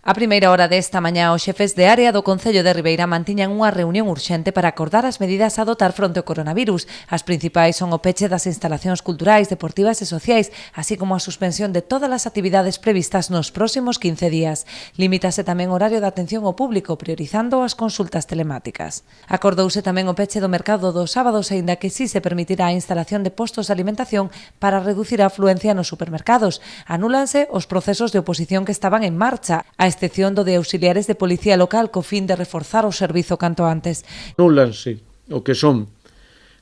A primeira hora desta mañá, os xefes de área do Concello de Ribeira mantiñan unha reunión urxente para acordar as medidas a adotar fronte ao coronavirus. As principais son o peche das instalacións culturais, deportivas e sociais, así como a suspensión de todas as actividades previstas nos próximos 15 días. Limítase tamén o horario de atención ao público, priorizando as consultas telemáticas. Acordouse tamén o peche do mercado dos sábados, aínda que sí se permitirá a instalación de postos de alimentación para reducir a afluencia nos supermercados. Anúlanse os procesos de oposición que estaban en marcha, a excepción do de auxiliares de policía local co fin de reforzar o servizo canto antes. Anúlanse o que son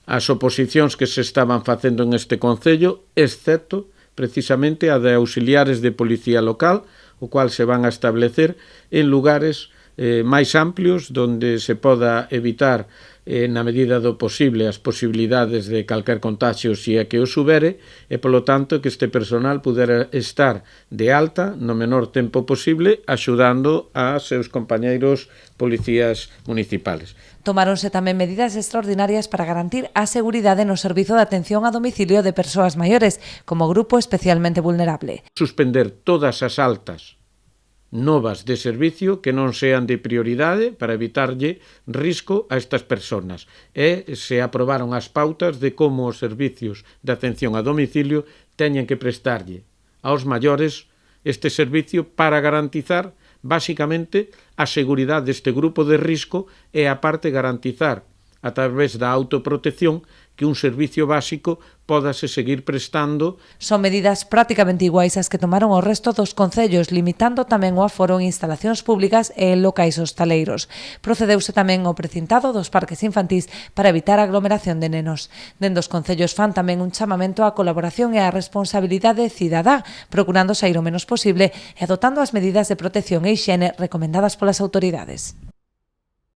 as oposicións que se estaban facendo en este Concello, excepto precisamente a de auxiliares de policía local, o cual se van a establecer en lugares máis amplios donde se poda evitar na medida do posible as posibilidades de calquer contagio se é que o subere e, polo tanto, que este personal pudera estar de alta no menor tempo posible axudando a seus compañeiros policías municipales. Tomáronse tamén medidas extraordinarias para garantir a seguridade no servizo de atención a domicilio de persoas maiores, como grupo especialmente vulnerable. Suspender todas as altas novas de servicio que non sean de prioridade para evitarlle risco a estas persoas. E se aprobaron as pautas de como os servicios de atención a domicilio teñen que prestarlle aos maiores este servicio para garantizar basicamente a seguridade deste grupo de risco e aparte garantizar a través da autoprotección que un servicio básico pódase seguir prestando. Son medidas prácticamente iguais ás que tomaron o resto dos concellos, limitando tamén o aforo en instalacións públicas e en locais hostaleiros. Procedeuse tamén ao precintado dos parques infantís para evitar a aglomeración de nenos. Dende os concellos fan tamén un chamamento á colaboración e á responsabilidade cidadá, procurando sair o menos posible e adotando as medidas de protección e hixiene recomendadas polas autoridades.